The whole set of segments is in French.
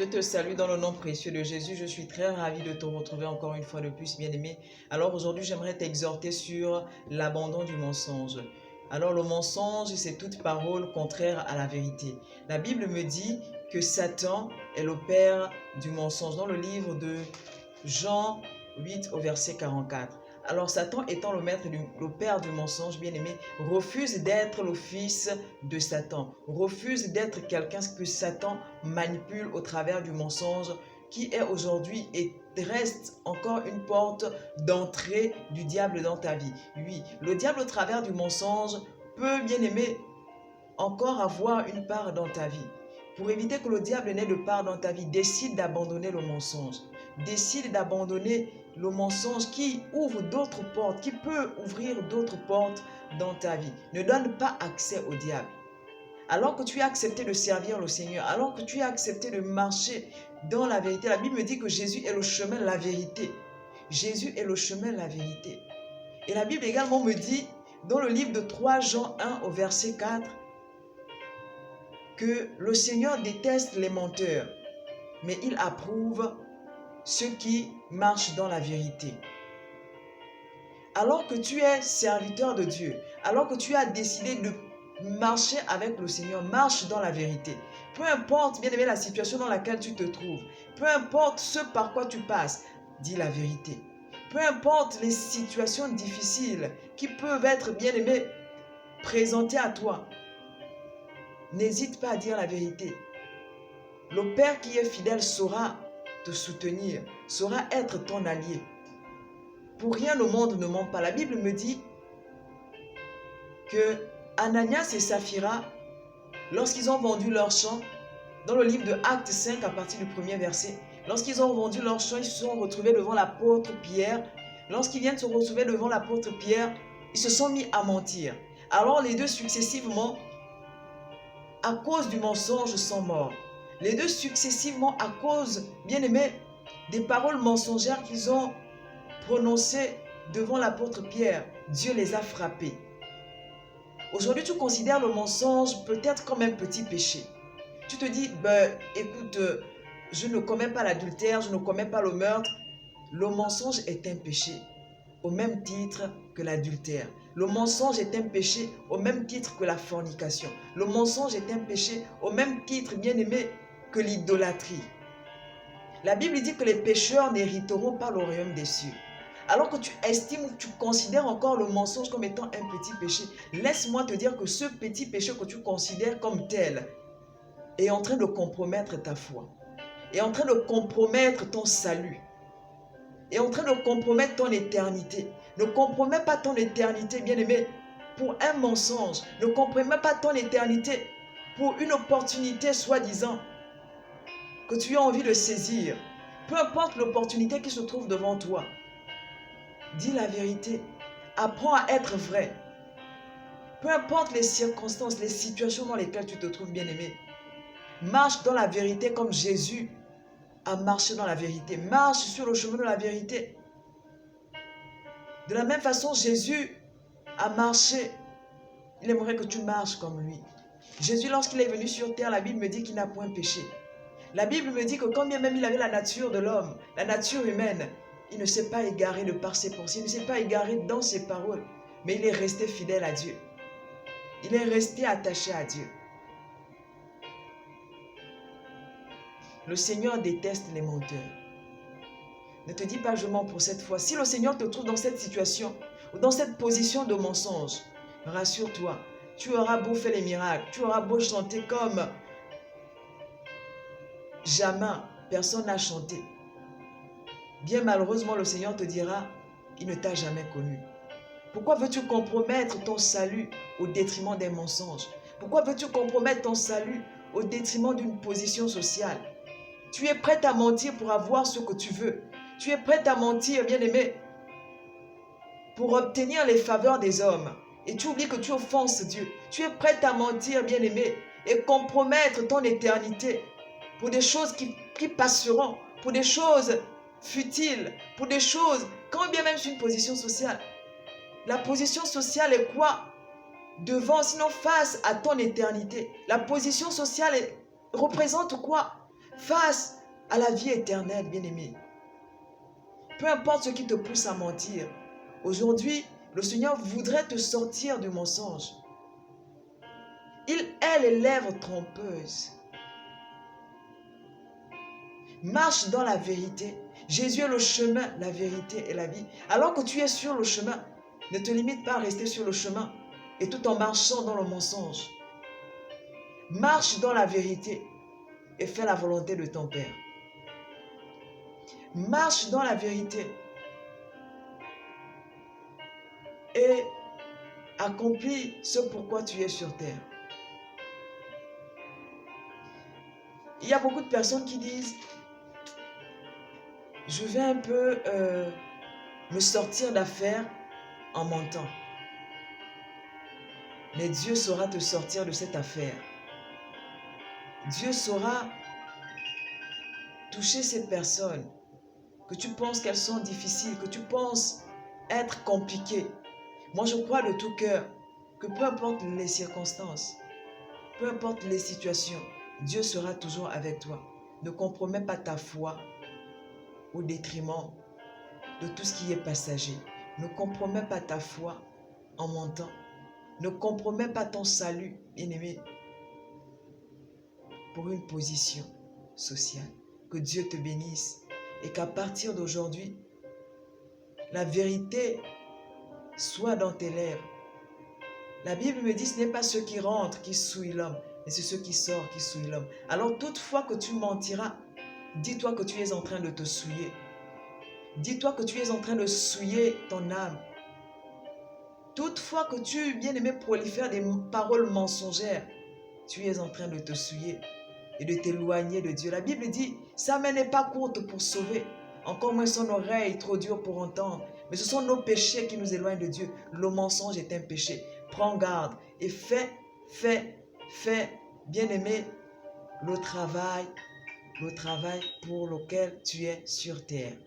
Je te salue dans le nom précieux de Jésus. Je suis très ravi de te retrouver encore une fois de plus, bien-aimé. Alors aujourd'hui, j'aimerais t'exhorter sur l'abandon du mensonge. Alors le mensonge, c'est toute parole contraire à la vérité. La Bible me dit que Satan est le père du mensonge dans le livre de Jean 8 au verset 44. Alors Satan étant le père du mensonge, bien-aimé, refuse d'être le fils de Satan, refuse d'être quelqu'un que Satan manipule au travers du mensonge, qui est aujourd'hui et reste encore une porte d'entrée du diable dans ta vie. Oui, le diable au travers du mensonge peut, bien-aimé, encore avoir une part dans ta vie. Pour éviter que le diable n'ait de part dans ta vie, décide d'abandonner le mensonge. Décide d'abandonner le mensonge qui ouvre d'autres portes, qui peut ouvrir d'autres portes dans ta vie. Ne donne pas accès au diable. Alors que tu as accepté de servir le Seigneur, alors que tu as accepté de marcher dans la vérité, la Bible me dit que Jésus est le chemin, la vérité. Jésus est le chemin, la vérité. Et la Bible également me dit, dans le livre de 3 Jean 1 au verset 4, que le Seigneur déteste les menteurs, mais il approuve ceux qui marchent dans la vérité. Alors que tu es serviteur de Dieu, alors que tu as décidé de marcher avec le Seigneur, marche dans la vérité. Peu importe, bien aimé, la situation dans laquelle tu te trouves, peu importe ce par quoi tu passes, dis la vérité. Peu importe les situations difficiles qui peuvent être, bien aimé, présentées à toi, n'hésite pas à dire la vérité. Le Père qui est fidèle saura te soutenir, saura être ton allié. Pour rien au monde ne ment pas. La Bible me dit que Ananias et Saphira, lorsqu'ils ont vendu leur champ, dans le livre de Actes 5 à partir du premier verset, lorsqu'ils ont vendu leur champ, ils se sont retrouvés devant l'apôtre Pierre. Lorsqu'ils viennent se retrouver devant l'apôtre Pierre, ils se sont mis à mentir. Alors les deux successivement, à cause du mensonge, sont morts. Les deux successivement, à cause, bien aimé, des paroles mensongères qu'ils ont prononcées devant l'apôtre Pierre, Dieu les a frappés. Aujourd'hui, tu considères le mensonge peut-être comme un petit péché. Tu te dis, écoute, je ne commets pas l'adultère, je ne commets pas le meurtre. Le mensonge est un péché au même titre que l'adultère. Le mensonge est un péché au même titre que la fornication. Le mensonge est un péché au même titre, bien aimé, que l'idolâtrie. La Bible dit que les pécheurs n'hériteront pas le royaume des cieux. Alors que tu estimes ou tu considères encore le mensonge comme étant un petit péché, laisse-moi te dire que ce petit péché que tu considères comme tel est en train de compromettre ta foi, est en train de compromettre ton salut, est en train de compromettre ton éternité. Ne compromets pas ton éternité, bien-aimé, pour un mensonge. Ne compromets pas ton éternité pour une opportunité soi-disant que tu as envie de saisir. Peu importe l'opportunité qui se trouve devant toi, dis la vérité. Apprends à être vrai. Peu importe les circonstances, les situations dans lesquelles tu te trouves, bien-aimé, marche dans la vérité comme Jésus a marché dans la vérité. Marche sur le chemin de la vérité. De la même façon, Jésus a marché. Il aimerait que tu marches comme lui. Jésus, lorsqu'il est venu sur terre, la Bible me dit qu'il n'a point péché. La Bible me dit que quand bien même il avait la nature de l'homme, la nature humaine, il ne s'est pas égaré de par ses pensées, il ne s'est pas égaré dans ses paroles, mais il est resté fidèle à Dieu. Il est resté attaché à Dieu. Le Seigneur déteste les menteurs. Ne te dis pas je mens pour cette fois. Si le Seigneur te trouve dans cette situation ou dans cette position de mensonge, rassure-toi, tu auras beau faire les miracles, tu auras beau chanter comme jamais personne n'a chanté. Bien malheureusement, le Seigneur te dira, il ne t'a jamais connu. Pourquoi veux-tu compromettre ton salut au détriment des mensonges? Pourquoi veux-tu compromettre ton salut au détriment d'une position sociale? Tu es prête à mentir pour avoir ce que tu veux. Tu es prête à mentir, bien-aimé, pour obtenir les faveurs des hommes. Et tu oublies que tu offenses Dieu. Tu es prête à mentir, bien-aimé, et compromettre ton éternité pour des choses qui passeront, pour des choses futiles, pour des choses, quand bien même c'est une position sociale. La position sociale est quoi? Devant, sinon face à ton éternité. La position sociale représente quoi? face à la vie éternelle, bien-aimé. Peu importe ce qui te pousse à mentir, aujourd'hui, le Seigneur voudrait te sortir du mensonge. Il hait les lèvres trompeuses. Marche dans la vérité. Jésus est le chemin, la vérité et la vie. Alors que tu es sur le chemin, ne te limite pas à rester sur le chemin et tout en marchant dans le mensonge. Marche dans la vérité et fais la volonté de ton Père. Marche dans la vérité et accomplis ce pourquoi tu es sur terre. Il y a beaucoup de personnes qui disent, je vais un peu me sortir d'affaires en mentant. Mais Dieu saura te sortir de cette affaire. Dieu saura toucher ces personnes que tu penses qu'elles sont difficiles, que tu penses être compliquées. Moi, je crois de tout cœur que peu importe les circonstances, peu importe les situations, Dieu sera toujours avec toi. Ne compromets pas ta foi au détriment de tout ce qui est passager. Ne compromets pas ta foi en mentant. Ne compromets pas ton salut, bien-aimé, pour une position sociale. Que Dieu te bénisse et qu'à partir d'aujourd'hui, la vérité soit dans tes lèvres. La Bible me dit, ce n'est pas ceux qui rentrent qui souillent l'homme, mais c'est ceux qui sortent qui souillent l'homme. Alors toutefois que tu mentiras, dis-toi que tu es en train de te souiller. Dis-toi que tu es en train de souiller ton âme. Toutefois que tu, bien-aimé, prolifères des paroles mensongères, tu es en train de te souiller et de t'éloigner de Dieu. La Bible dit, sa main n'est pas courte pour sauver, encore moins son oreille trop dure pour entendre. Mais ce sont nos péchés qui nous éloignent de Dieu. Le mensonge est un péché. Prends garde et fais, bien-aimé, le travail pour lequel tu es sur terre.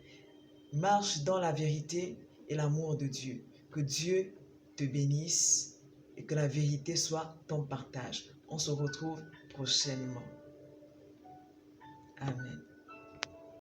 Marche dans la vérité et l'amour de Dieu. Que Dieu te bénisse et que la vérité soit ton partage. On se retrouve prochainement. Amen.